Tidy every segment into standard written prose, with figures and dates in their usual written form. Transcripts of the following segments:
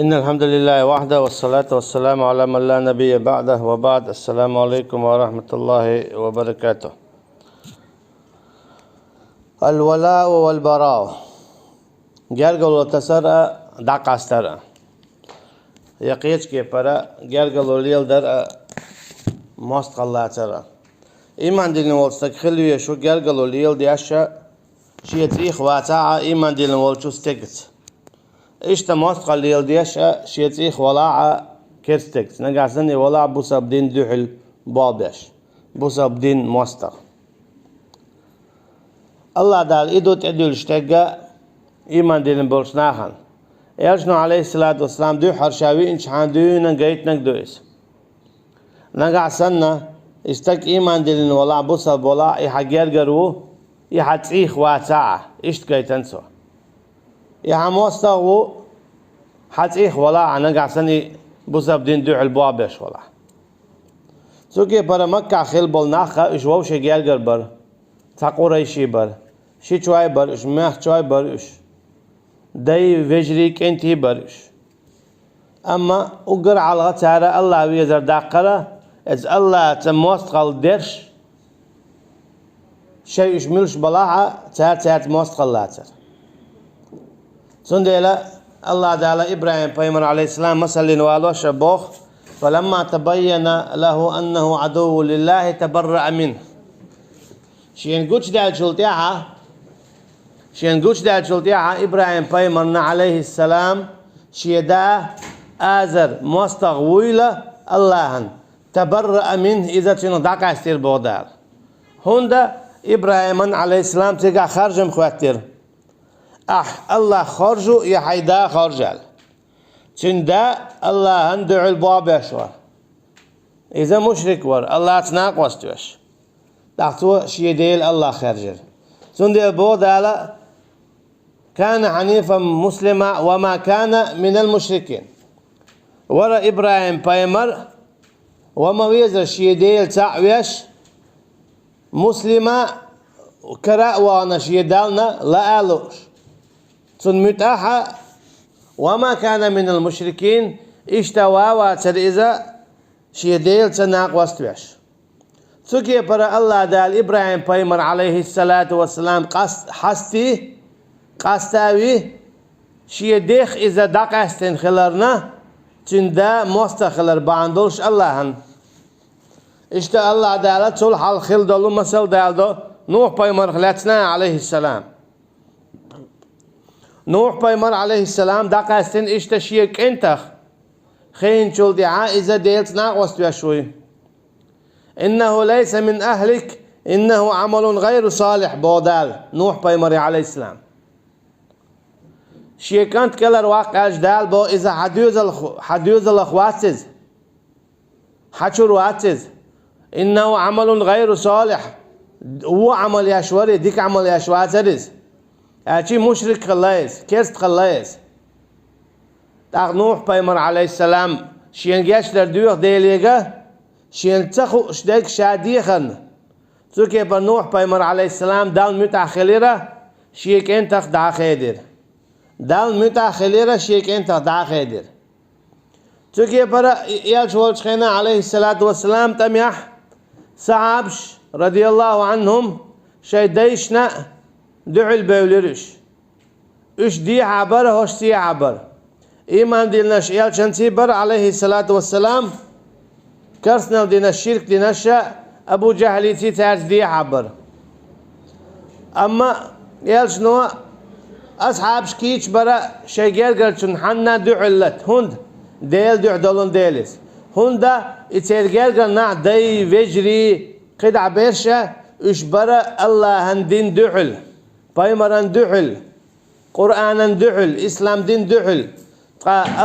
إن الحمد لله وحده والصلاة والسلام على من لا نبي بعده وبعد. السلام عليكم ورحمة الله وبركاته. الولاء والبراء جرجل تسرى دقسترى يقيش كي برا جرجل ليل در ماست الله ترى إيمان دين والستك خلوي شو جرجل ليل دياشة شيء واتاع إيمان دين والشو استجت إيش ماست قليل دياشة شيء ولاعة كرستكت نجاسني ولاع بوسب دين دحل بابش بوسب دين ماستر الله دال إيدو تعدل اشتقى إيمان دين بولشناخن يرشنو عليه الصلاة والسلام دو حرشاوي إنش حاندونا جيت نقدويس نجاسنا استك إيمان دين ولاع بوسب ولاع يحجر جرو يحتسيخ واتاع إيش تكيتنسو يحموستغو حتسيخ ولاع نجاسني بوسب دين دحل بابش ولاع سوكي برا مكة خيل بولناخا إيش ووش جرجر بر تقوري شي بر شي شوي بر إيش مخ شوي بر إيش داي وجريك انتي بر إيش أما أقر على غتارة الله ويزر داقرة إز الله تموستقل درش شيء إيش ملش بلاعة تار موستقل لاتر سنديلا الله تعالى إبراهيم بيمر عليه السلام مثل والو شبوخ فلما تبين له أنه عدو لله تبرأ منه شين قوش دال شلتيها إبراهيم بيمرنا عليه السلام شيدا آزر مستغويلة اللهن تبرأ منه إذا تنضاق استير بودار هندا إبراهيم عليه السلام تيقى خارجم خواتير الله خرجو يحيدا خرجال تندا الله هندع الباب يشوار إذا مشرك ور الله تناق وستوش تحتو شيديل الله خرجل تندا بودالا كان حنيفا مسلما وما كان من المشركين ورا إبراهيم بايمر وما ويزر شيديل تعويش مسلما كراء وانا شيدالنا لا ألوش تن متاحة وما كان من المشركين اشتوا واتر إذا شيديل تناق وستوش سوكي برا الله دال إبراهيم بايمر عليه الصلاة والسلام قاستاوي شيديخ إذا دقاستين خلرنا تندا مستخلر باندولش اللهن اشتا الله دالت صلح الخل دولو مسل دالدو نوح بايمر خلاتنا عليه السلام نوح بايمر عليه السلام دقاستين اشتا شيك انتخ خين شول دعاء إذا ديلت ناقوست يشوي إنه ليس من أهلك إنه عمل غير صالح بودال نوح بايمر عليه السلام شيكانت كلر واقع جدال بو إذا حديوز الأخواتز حشر واتز إنه عمل غير صالح هو عمل يشوري ديك عمل يشواترز أشي مشرك خلايز كيرست خلايز تاق نوح بايمر عليه السلام شين جاشلر دوغ ديليغا شين تخو اشداك شاديخن سوكي بر نوح بايمر عليه السلام دال متاخليرا شيك انتخ دا خيدر دال متاخليرا شيك انتخ دا خيدر سوكي بر يالش والشخينا عليه الصلاة والسلام تميح صحابش رضي الله عنهم شي ديشنا دعل بولرش اش دي عبر هوش سي عبر إيمان ديناش يالشان سيبر عليه الصلاة والسلام كرسنا دين الشرك ديناشا أبو جهل تارز دي عبر أما يالشنو أصحاب شكيش برا شيجر قرشن حنا دعلت هند ديل دعدلون ديلس هندا اترجر قرنا دي وجري قدع بيرشا اش برا الله هندين دعل بايمران دعل قرآن دعل إسلام دين دعل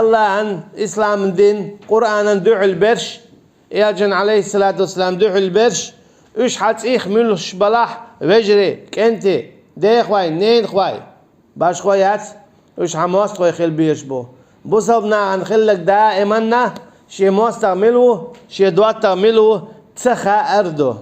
الله عن إسلام دين قرآن دعل برش يالجن عليه الصلاة والسلام دعل برش اش حتسيخ ملش بلاح وجري كنتي دي خواي نين خواي باش خوايات اش حماس خواي خيل بيش بو صبنا عن خلك دائما شي ماس تعملوه شي دوات تعملوه تسخى أردو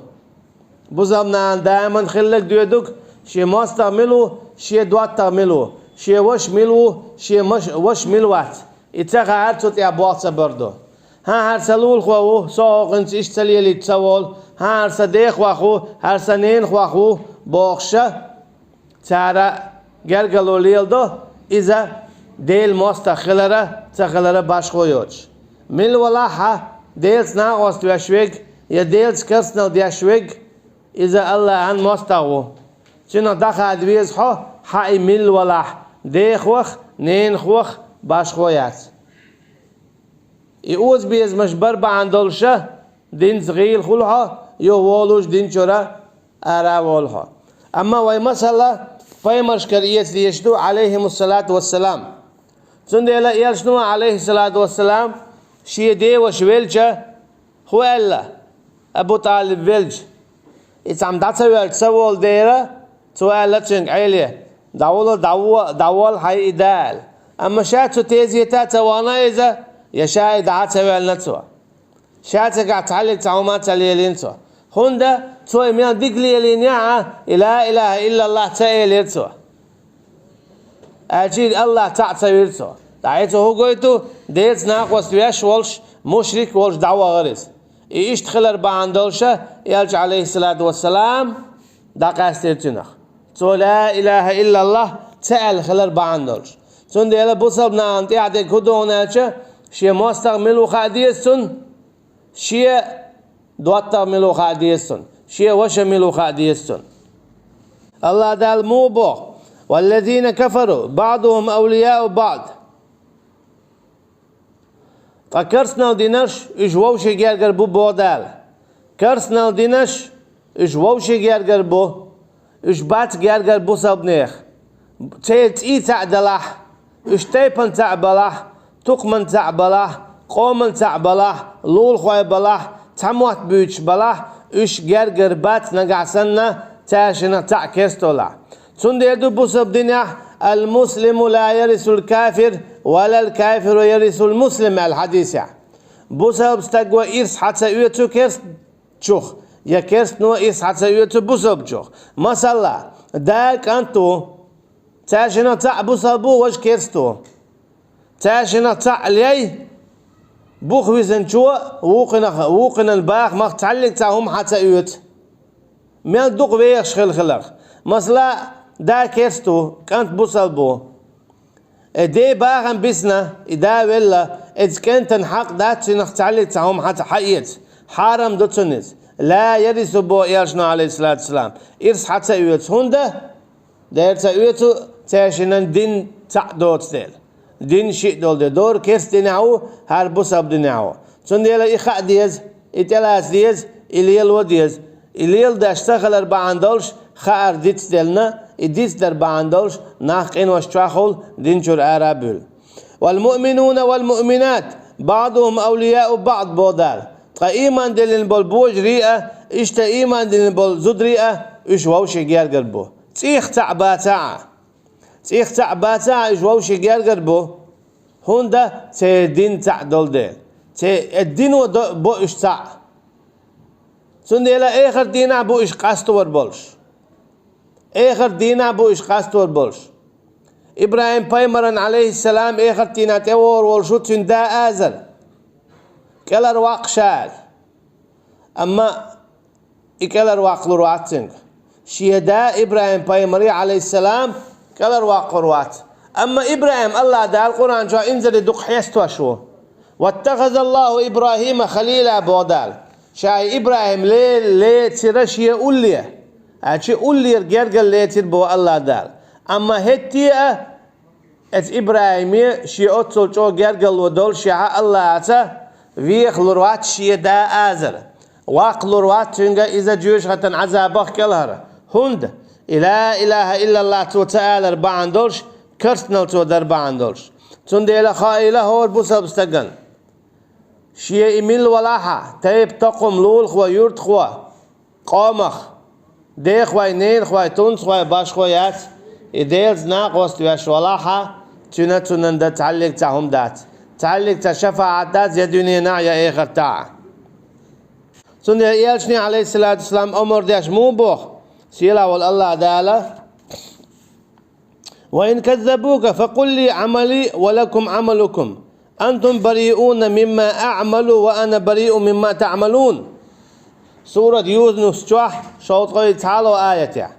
بوزبنا عن دائما خلك ديودك شي ماس تعملوه شي دوات تعملوه شي وش ملو شي مش وش ملوات إتخا هرتوت يا بواتسا بردو ها هرسا لول خواهو ساقنس إشتاليلي تسوال ها هرسا ديخ واخو هرسا نين خواهو باخشا تارا گرگلو ليلدو إذا ديل موستا خلرا تخلرا باش خويوش مل ولاحا ديلس ناقوست ويشويق يا ديلس كرسنال ديشويق إذا الله عن موستاغو چنا دخا دويز حو حاي مل ولاح ديخ وخ نين خوخ باش خويات يوز بيز مشبر باندولشا دين صغير خلها يو والوش دين چورا ارا والها اما وي مسألة فايمرش كريت ليشدو عليهم الصلاة والسلام سنديلا يلشنو عليه الصلاة والسلام شي دي وشويلچا هو الله ابو طالب ويلج اتعم داتسوال تسوال ديرا توالا تشنق عيليه داول حي إدال أما شاتو تيزيتا توانا إذا يشاي دعا تسوال نتوا شاتك عتعلق تعومات تليلين توا هندا توا من دقلي لينيا لا إله إلا الله تأيلين توا أجيد الله تعتوير توا دعيتو هو قويتو ديت ناقوس ويش والش مشرك والش دعوة غريز إيش تخلر باندولشا يلج عليه الصلاة والسلام دقاستير تنخ تو لا إله إلا الله تعال خلر باندولش تون ديلا بوصلنا أنت يعطيك هدوناتش شيء مستغملو خاديسون شيء دواتغملو خاديسون شيء وشملو خاديسون الله دال موبو والذين كفروا بعضهم أولياء بعض كرسنا ودينش إجووشي جارجر بو بودال كرسنا ودينش إجووشي جارجر بو إجبات جارجر بو سبنيخ تيت إي تعدلح إشتيبن تعبلح تقمن تعبلح قومن تعبلح لول خوي بلح تموت بيوش بلح إش جارجر بات نقعسنا تاشنا تعكستولا تنديدو بو سبدنيح المسلم لا يرث الكافر ولا الكافر يرث المسلم الحديث بوسب استقوى إرث حتى يوتو كيرس تشوخ يا كيرس نو إرث حتى يوتو بوسب تشوخ مثلا داك أنتو تاشنا تاع بوسبو وش كيرستو تاشنا تاع لي بوخ ويزنشوا وقنا الباخ ما تعلق تاعهم حتى يوت مال دوق ويش خلخلخ مثلا دا كيرستو كانت بوسبو دي باغن بسنا دا ولا إذا كنت نحق دات نختعلق تاعهم حتى حقيت حرام دوتسونيز لا يرث بو يرشنا عليه الصلاة والسلام إرث حتى يوت هوندا دير تايوتو تاشنن دين تعدوت ديل دين شيء دور كيرس ديناو هر بوسب ديناو تنديلا إخاء ديز إتلاس ديز إليل وديز إليل داشتغل باندولش خار ديت دلنا إديس در باندولش ناق إن وشتراخل دينشور آرابل والمؤمنون والمؤمنات بعضهم أولياء بعض بودال قا إيمان دلين بول بوج ريئة إشتا إيمان دلين بول زود ريئة إش ووشي جير قربو تيخ تعباتا إش ووشي جير قربو هوندا تي دين تعدل ديل تي الدين بو إش تع سنديلا آخر دينا بو إش قاستور بولش آخر دينا بو إش قاستور بولش إبراهيم بايمران عليه السلام آخر دينا تور والشو تندا آزل كلر واق شال أما إكلر واق لرواتنك شيدا إبراهيم بايمري عليه السلام كلر واق روات أما إبراهيم الله دا القرآن شو انزل دق حيستوا شو واتخذ الله إبراهيم خليلا بودال شاي إبراهيم ليه ترشي أوليه أشي أولي رجال ليه تربو الله دال أما هتيا ات إبراهيم شي أتصل جو جرجل ودول شيعة الله عتا ويخ لروات شي دا آزر واق لروات تنجا إذا جيوش غتن عذابخ كالهر هند لا إله إلا الله تو تعالى باندولش كرسنل تو در باندولش تندي إلى خائلة هور بوسا بستقن شي إميل ولاحة تيب تقوم لول خوا يورت خوا قامخ دي خواي نين خواي تونس خواي باش خوايات إديلز ناقوست ويش ولاحة تنن دا تعلق تاهم دات تعلق تشفاعة دات يدوني ناعية إيخر تاع سنة يالشني عليه الصلاة والسلام أمر ديش مو بوخ سيلا والله دالا وإن كذبوك فقل لي عملي ولكم عملكم أنتم بريئون مما أعمل وأنا بريء مما تعملون. سورة يونس شوح شوط قوي تعالوا آية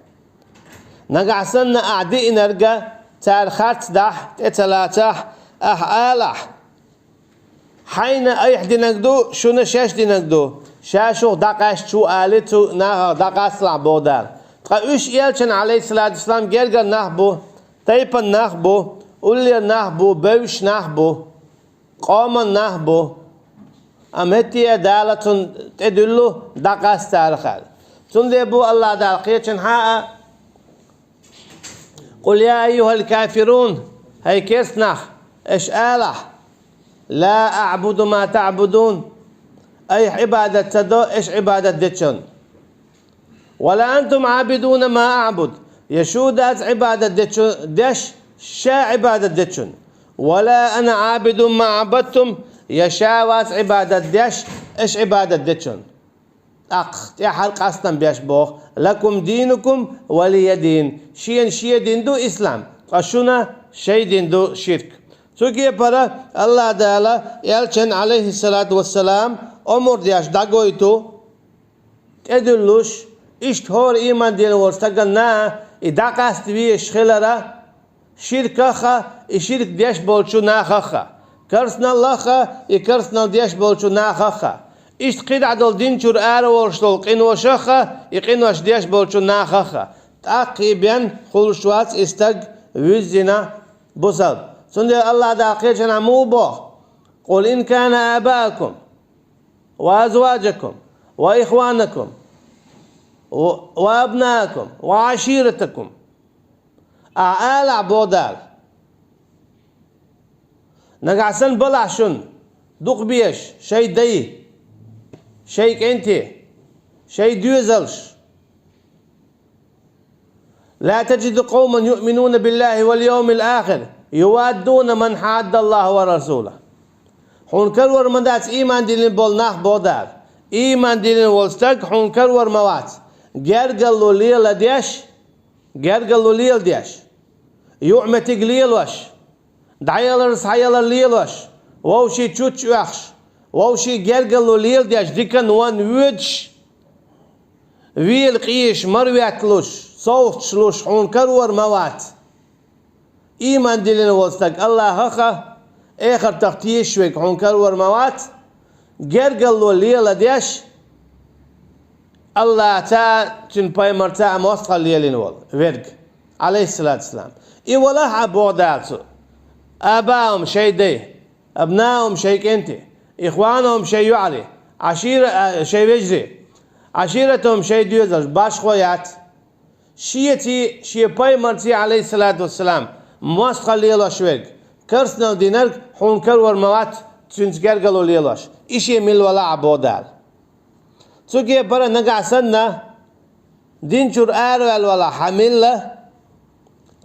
نقعسن أعدي نرجع تارخات دح تلاتح أحالح حين أيح دي نقدو شو نشاش دي نقدو شاشو دقاش شو آلتو نها دقاس لعبودار تقاوش يالشن عليه الصلاة والسلام جرجر نحبو تيبا نحبو أولي نحبو بوش نحبو قوما نحبو أمهتي دالة تدلو دقاس تارخال تندبو الله دال قيتشن حاء قل يا أيها الكافرون هي كيسنخ إيش آلح لا أعبد ما تعبدون أي عبادة تدو إيش عبادة ديتشن ولا أنتم عابدون ما أعبد يشودات عبادة ديتشن ديش شا عبادة ديتشن ولا أنا عابد ما عبدتم يشاوات عبادة ديش إيش عبادة ديتشن يا حلق أصلا بيش بوخ لكم دينكم ولي دين شيء دين دو إسلام قشونا شيء دين دو شرك Çünkü para Allah Teala elçin aleyhissalatu vesselam umur diyaş dagoytu edilluş iş hor iman diyen olsa na idaqast vi şhilara şirkaha şirk diyaş bolçu nahaha karsna Allah'a karsna diyaş bolçu nahaha iş qidadol din çur ara olştol qin oşaha qin oş diyaş bolçu nahaha taqiben khulşwat istag vizina busal سنة الله داقيتنا موبو قل إن كان آباءكم وأزواجكم وإخوانكم وأبناءكم وعشيرتكم أعالى بودال نقعسن بلعشن دوق بيش شي دي شي كنتي شي دوزلش لا تجد قوما يؤمنون بالله واليوم الآخر يوادون من حاد الله ورسوله حون كرور مدات إيمان دينين بول ناخ بودار إيمان دينين والستك حون كرور موات جرقلو ليل ديش يعمتك ليل وش دعيالرس حيالر ليل وش ووشي تشوتش وخش ووشي جرقلو ليل ديش ديكن وان ويدش ويل قيش مروياتلوش صوتشلوش حون كرور موات إيمان دلنا وستك الله هخا آخر تختيش شويك حنكر ورموات جرقلو ليلة ديش الله تا تن بايمر تا موسقى ليلين وال ورق عليه الصلاة والسلام إي ولا عبوداتو آباهم شي دي أبنائهم شي كنتي إخوانهم شي يعلي عشيرة شي وجري عشيرتهم شي ديوزر باش خويات شيتي شي بايمر تي عليه الصلاة والسلام موسقى ليلاش ويرق كرسنا دينر حون كرور موات تنسجر قالوا ليلاش إشي مل ولا عبودال سوكي برا نقع سنة دين شور آروال ولا حملة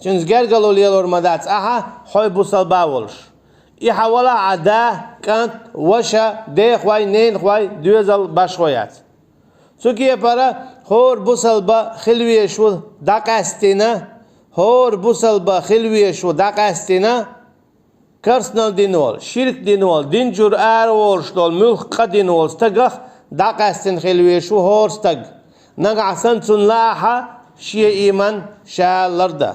تنسجر قالوا ليلور مدات أها حوي بوصل باولش إيحا ولا عدا كانت وشا دي خواي نين خواي دوزل باش خويات سوكي برا خور بوصل با خلوية شو داقاستينا هور بوصل با خلوية شو داقاستينا كرسنال دينول شرك دينول دين جور آروال شتول ملق دينول ستقخ داقاستين خلوية شو هور ستق نقع سنتون لاحا شي إيمان شا لرده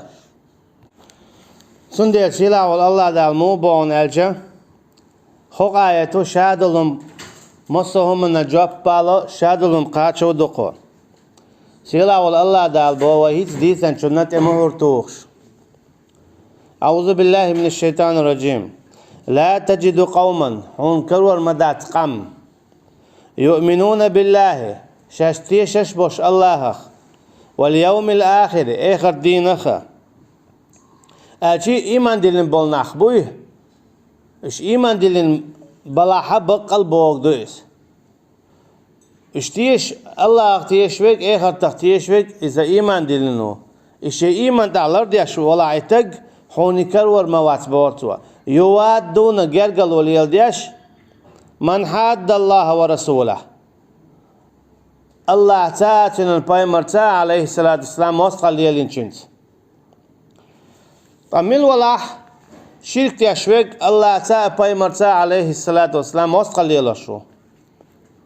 سنديل سيلا والله دال مو بون الجا خوق آياتو شادلهم مصهم نجوب بالو شادلهم قاچو دقو سيلا والله دال بو وهيت ديسن شنت امهور توخش أعوذ بالله من الشيطان الرجيم لا تجد قوما هون كرور مدات قم يؤمنون بالله شاشتي ششبوش الله واليوم الآخر آخر دينخ أشي إيمان دلين بولناخ بوي إش إيمان دلين بلا حب قلبوك دويس اشتيش الله اختيش ويك آخر تختيش ويك إذا إيمان دلينو إش إيمان تعلر ديش ولا عتق حوني كرور موات بورتوا يواد دون جرقل وليل ديش من حاد الله ورسوله الله تاتن البايمر تا عليه الصلاة والسلام وصل ليلين شنت طميل ولاح Şirk yaşvek Allah ta paymarca aleyhissalatu vesselam mostqaliyalashu.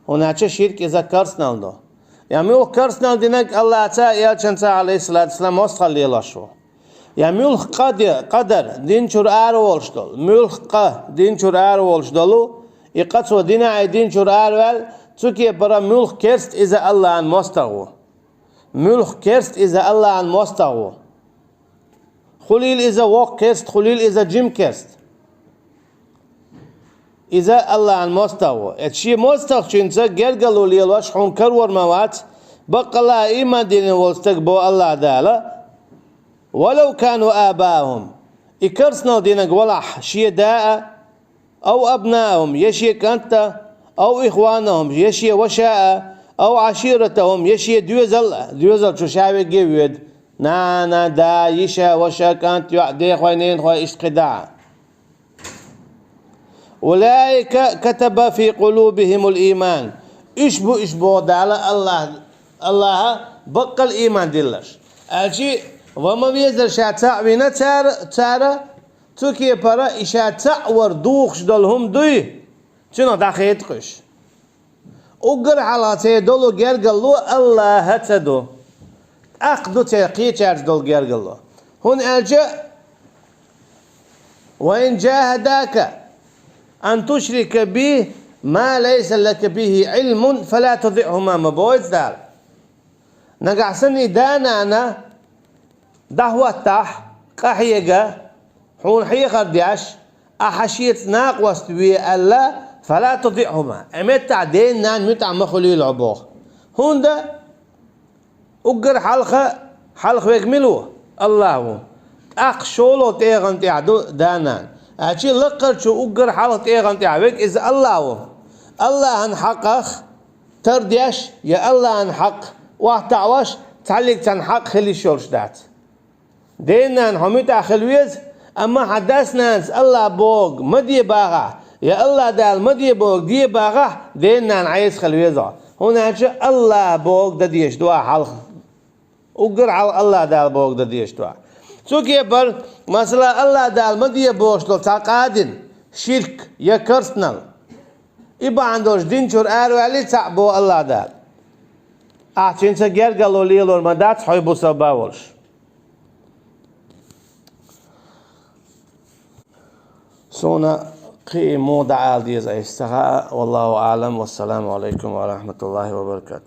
Onacha şirk is a personal. Yani o personal demek Allah ta elçinsa aleyhissalatu vesselam mostqaliyalashu. Ya mülk qadar din çurar olşdol. Mülk din çurar olşdolu. İqatso dina din çurar vel. Çünkü para mülk kerst is Allah'ın mostagu. Mülk kerst is Allah'ın mostagu. Khulil is a walk kerst, khulil is a gym kerst. Is Allah'ın mostagu. Et şi mostag çinse gergalu liyalwaş hun karwar mawat. Baqala iman dinin wolstag bo Allah dala. ولو كانوا آباءهم إكرسنا دينك ولح شي داء أو أبنائهم يشي كانت أو إخوانهم يشي وشاء أو عشيرتهم يشي دوزل شو شعبي جيود نا دا يشا وشا كانت يعدي خوينين خوي إشقداع أولئك كتب في قلوبهم الإيمان إشبو دالا الله بقى الإيمان دلش أجي وما بيزر شاتا بينا تارا تركيا برا إشاتا وردوخش دلهم دوي شنو داخيت قش أقر على تيدولو جرجلو الله هتدو أقدو تيقي تشارج دول جرجلو هون ألجأ وإن جاهداك أن تشرك به ما ليس لك به علم فلا تطعهما مبويز دار نقعسني دانا أنا دهوة تح قحيقة حون حيقر دياش أحشيت ناق واستوي ألا فلا تطيعهما أمتع دين نان متع مخلي العبوه هون ده أقر حلقة ويكملوه الله أق شولو تيغن تعدو دانان أشي لقر شو أقر حلقة تيغن تعويك إذا الله أن حقق تردياش يا الله أن حق واحتعوش تعليق تنحق خلي شولش دات دينان حميت أخلويز أما حدثنا الله بوغ مدي باغا يا الله دال مدي بوغ دي باغا دينان عايز خلويزا هنا الله بوغ دديش دوا حلق أقر على الله دال بوغ دديش دوا سوكي بر مثلا الله دال مدي بوغ شلو تاقادن شرك يا كرسنال إبا عندوش دين شور آرو علي تعبو الله دال أعطين سجير قالوا لي لور مدات حيبو سباولش سونا قيمو دعال ديز ايستغاء والله أعلم والسلام عليكم ورحمة الله وبركاته